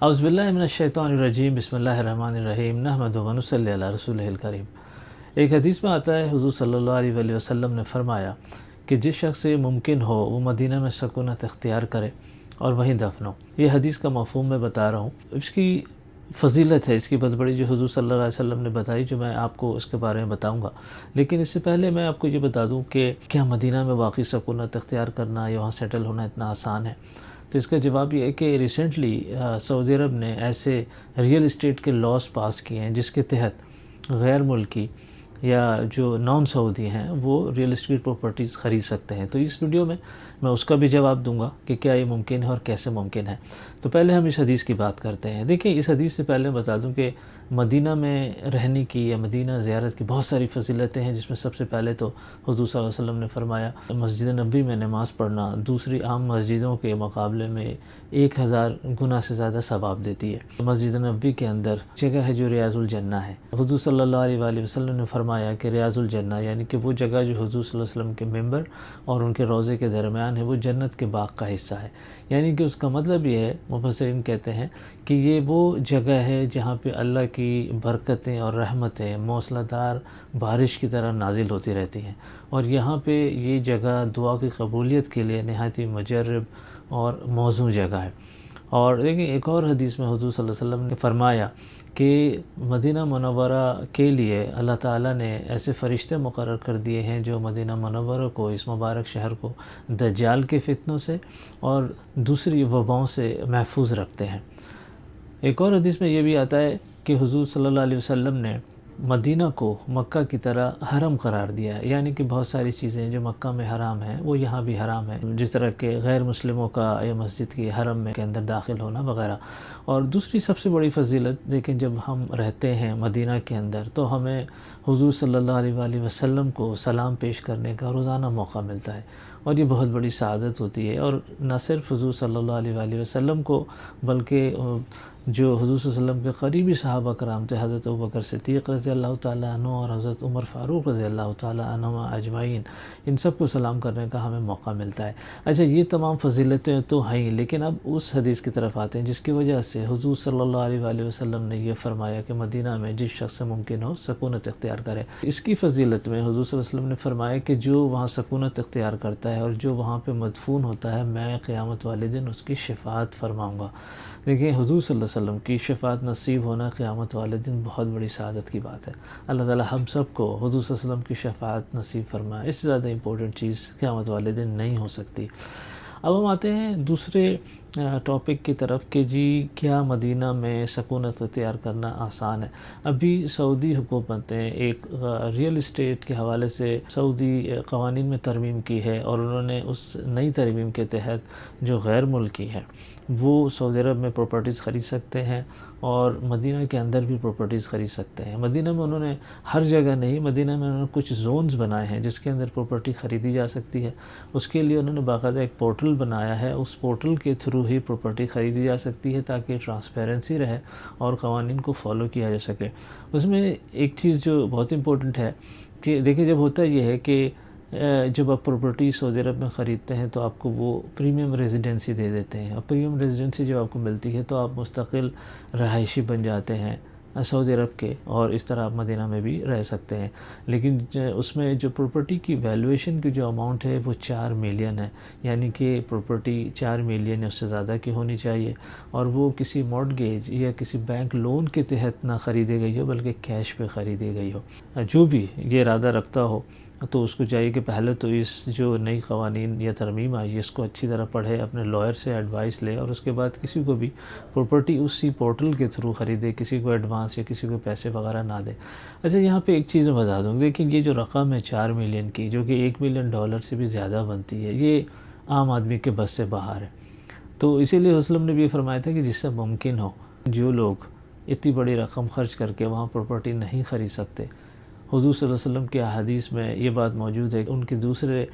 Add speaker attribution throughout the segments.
Speaker 1: اعوذ باللہ من الشیطان الرجیم، بسم اللہ الرحمن الرحیم، نحمدہ و نصلی علی رسولہ الکریم۔ ایک حدیث میں آتا ہے، حضور صلی اللہ علیہ وآلہ وسلم نے فرمایا کہ جس شخص سے ممکن ہو وہ مدینہ میں سکونت اختیار کرے اور وہیں دفن ہو۔ یہ حدیث کا مفہوم میں بتا رہا ہوں، اس کی فضیلت ہے، اس کی بہت بڑی جو حضور صلی اللہ علیہ وسلم نے بتائی، جو میں آپ کو اس کے بارے میں بتاؤں گا۔ لیکن اس سے پہلے میں آپ کو یہ بتا دوں کہ کیا مدینہ میں واقعی سکونت اختیار کرنا یا وہاں سیٹل ہونا اتنا آسان ہے؟ تو اس کا جواب یہ ہے کہ ریسنٹلی سعودی عرب نے ایسے ریئل اسٹیٹ کے لاز پاس کیے ہیں جس کے تحت غیر ملکی یا جو نان سعودی ہیں وہ ریئل اسٹیٹ پراپرٹیز خرید سکتے ہیں۔ تو اس ویڈیو میں اس کا بھی جواب دوں گا کہ کیا یہ ممکن ہے اور کیسے ممکن ہے۔ تو پہلے ہم اس حدیث کی بات کرتے ہیں۔ دیکھیں، اس حدیث سے پہلے بتا دوں کہ مدینہ میں رہنے کی یا مدینہ زیارت کی بہت ساری فضیلتیں ہیں، جس میں سب سے پہلے تو حضور صلی اللہ علیہ وسلم نے فرمایا مسجد نبی میں نماز پڑھنا دوسری عام مسجدوں کے مقابلے میں 1000 گنا سے زیادہ ثواب دیتی ہے۔ مسجد نبی کے اندر جگہ ہے جو ریاض الجنہ ہے۔ حضور صلی اللہ علیہ وآلہ وسلم نے فرمایا کہ ریاض الجنہ یعنی کہ وہ جگہ جو حضور صلی اللہ علیہ وسلم کے ممبر اور ان کے روضے کے درمیان ہے، وہ جنت کے باغ کا حصہ ہے۔ یعنی کہ اس کا مطلب یہ ہے، مفسرین کہتے ہیں کہ یہ وہ جگہ ہے جہاں پہ اللہ کی برکتیں اور رحمتیں موسلا دھار بارش کی طرح نازل ہوتی رہتی ہیں، اور یہاں پہ یہ جگہ دعا کی قبولیت کے لیے نہایت ہی مجرب اور موزوں جگہ ہے۔ اور دیکھیں، ایک اور حدیث میں حضور صلی اللہ علیہ وسلم نے فرمایا کہ مدینہ منورہ کے لیے اللہ تعالیٰ نے ایسے فرشتے مقرر کر دیے ہیں جو مدینہ منورہ کو، اس مبارک شہر کو دجال کے فتنوں سے اور دوسری وباؤں سے محفوظ رکھتے ہیں۔ ایک اور حدیث میں یہ بھی آتا ہے کہ حضور صلی اللہ علیہ وسلم نے مدینہ کو مکہ کی طرح حرم قرار دیا ہے، یعنی کہ بہت ساری چیزیں جو مکہ میں حرام ہیں وہ یہاں بھی حرام ہیں، جس طرح کہ غیر مسلموں کا یا مسجد کی حرم میں کے اندر داخل ہونا وغیرہ۔ اور دوسری سب سے بڑی فضیلت دیکھیں، جب ہم رہتے ہیں مدینہ کے اندر تو ہمیں حضور صلی اللہ علیہ وآلہ وسلم کو سلام پیش کرنے کا روزانہ موقع ملتا ہے، اور یہ بہت بڑی سعادت ہوتی ہے۔ اور نہ صرف حضور صلی اللہ علیہ وآلہ وسلم کو بلکہ جو حضور صلی اللہ علیہ وسلم کے قریبی صحابہ کرام تھے، حضرت ابوبکر صدیق رضی اللہ تعالیٰ عنہ اور حضرت عمر فاروق رضی اللہ تعالیٰ عنہ اجمعین، ان سب کو سلام کرنے کا ہمیں موقع ملتا ہے۔ اچھا، یہ تمام فضیلتیں تو ہیں، لیکن اب اس حدیث کی طرف آتے ہیں جس کی وجہ سے حضور صلی اللہ علیہ وآلہ وسلم نے یہ فرمایا کہ مدینہ میں جس شخص سے ممکن ہو سکونت اختیار کرے۔ اس کی فضیلت میں حضور صلی اللہ علیہ وسلم نے فرمایا کہ جو وہاں سکونت اختیار کرتا ہے اور جو وہاں پہ مدفون ہوتا ہے، میں قیامت والے دن اس کی شفاعت فرماؤں گا۔ دیکھیں، حضور صلی اللہ علیہ وسلم کی شفاعت نصیب ہونا قیامت والے دن بہت بڑی سعادت کی بات ہے۔ اللہ تعالیٰ ہم سب کو حضور صلی اللہ علیہ وسلم کی شفاعت نصیب فرمائے، اس سے زیادہ امپورٹنٹ چیز قیامت والے دن نہیں ہو سکتی۔ اب ہم آتے ہیں دوسرے ٹاپک کی طرف کہ جی کیا مدینہ میں سکونت اختیار کرنا آسان ہے؟ ابھی سعودی حکومت نے ایک ریئل اسٹیٹ کے حوالے سے سعودی قوانین میں ترمیم کی ہے، اور انہوں نے اس نئی ترمیم کے تحت جو غیر ملکی ہے وہ سعودی عرب میں پراپرٹیز خرید سکتے ہیں، اور مدینہ کے اندر بھی پراپرٹیز خرید سکتے ہیں۔ مدینہ میں انہوں نے ہر جگہ نہیں، مدینہ میں انہوں نے کچھ زونز بنائے ہیں جس کے اندر پراپرٹی خریدی جا سکتی ہے۔ اس کے لیے انہوں نے باقاعدہ ایک پورٹل بنایا ہے، اس پورٹل کے تھرو ہی پراپرٹی خریدی جا سکتی ہے تاکہ ٹرانسپیرنسی رہے اور قوانین کو فالو کیا جا سکے۔ اس میں ایک چیز جو بہت امپورٹنٹ ہے کہ دیکھیں، جب ہوتا یہ ہے کہ جب آپ پراپرٹی سعودی عرب میں خریدتے ہیں تو آپ کو وہ پریمیم ریزیڈنسی دے دیتے ہیں، اور پریمیم ریزیڈنسی جب آپ کو ملتی ہے تو آپ مستقل رہائشی بن جاتے ہیں سعودی عرب کے، اور اس طرح آپ مدینہ میں بھی رہ سکتے ہیں۔ لیکن اس میں جو پراپرٹی کی ویلیویشن کی جو اماؤنٹ ہے وہ 4 ملین ہے، یعنی کہ پراپرٹی 4 ملین یا اس سے زیادہ کی ہونی چاہیے، اور وہ کسی مارٹگیج یا کسی بینک لون کے تحت نہ خریدی گئی ہو بلکہ کیش پہ خریدی گئی ہو۔ جو بھی یہ ارادہ رکھتا ہو تو اس کو چاہیے کہ پہلے تو اس جو نئی قوانین یا ترمیم آئی ہے اس کو اچھی طرح پڑھے، اپنے لائر سے ایڈوائس لے، اور اس کے بعد کسی کو بھی پراپرٹی اسی پورٹل کے تھرو خریدے، کسی کو ایڈوانس یا کسی کو پیسے وغیرہ نہ دے۔ اچھا، یہاں پہ ایک چیز میں بتا دوں، دیکھیں یہ جو رقم ہے 4 ملین کی، جو کہ $1 ملین سے بھی زیادہ بنتی ہے، یہ عام آدمی کے بس سے باہر ہے۔ تو اسی لیے وسلم نے بھی فرمایا تھا کہ جس سے ممکن ہو، جو لوگ اتنی بڑی رقم خرچ کر کے وہاں پراپرٹی نہیں خرید سکتے، حضور صلی اللہ علیہ وسلم کے احادیث میں یہ بات موجود ہے کہ ان کی دوسرے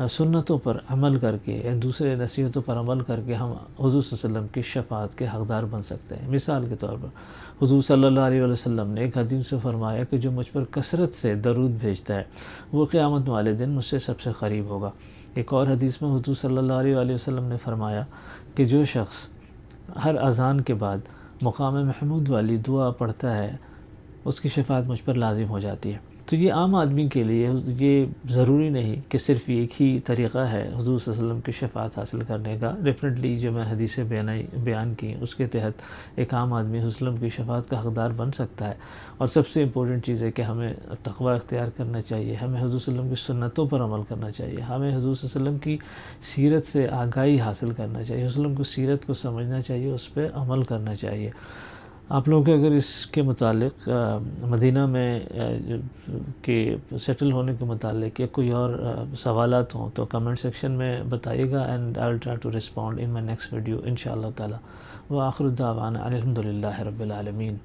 Speaker 1: سنتوں پر عمل کر کے، دوسرے نصیحتوں پر عمل کر کے ہم حضور صلی اللہ علیہ وسلم کی شفاعت کے حقدار بن سکتے ہیں۔ مثال کے طور پر حضور صلی اللہ علیہ وسلم نے ایک حدیث سے فرمایا کہ جو مجھ پر کثرت سے درود بھیجتا ہے وہ قیامت والے دن مجھ سے سب سے قریب ہوگا۔ ایک اور حدیث میں حضور صلی اللہ علیہ وسلم نے فرمایا کہ جو شخص ہر اذان کے بعد مقام محمود والی دعا پڑھتا ہے اس کی شفاعت مجھ پر لازم ہو جاتی ہے۔ تو یہ عام آدمی کے لیے یہ ضروری نہیں کہ صرف ایک ہی طریقہ ہے حضور صلی اللہ علیہ وسلم کی شفاعت حاصل کرنے کا۔ ڈیفینیٹلی جو میں حدیثیں بیان کی اس کے تحت ایک عام آدمی حضور صلی اللہ علیہ وسلم کی شفاعت کا حقدار بن سکتا ہے۔ اور سب سے امپورٹنٹ چیز ہے کہ ہمیں تقوی اختیار کرنا چاہیے، ہمیں حضور صلی اللہ علیہ وسلم کی سنتوں پر عمل کرنا چاہیے، ہمیں حضور صلی اللہ علیہ وسلم کی سیرت سے آگاہی حاصل کرنا چاہیے، حضور صلی اللہ علیہ وسلم کی سیرت کو سمجھنا چاہیے، اس پہ عمل کرنا چاہیے۔ آپ لوگوں کے اگر اس کے متعلق مدینہ میں کے سیٹل ہونے کے متعلق یا کوئی اور سوالات ہوں تو کمنٹ سیکشن میں بتائیے گا، and I will try to respond in my next video انشاء اللہ تعالیٰ۔ وآخر دعوانا الحمد للہ رب العالمین۔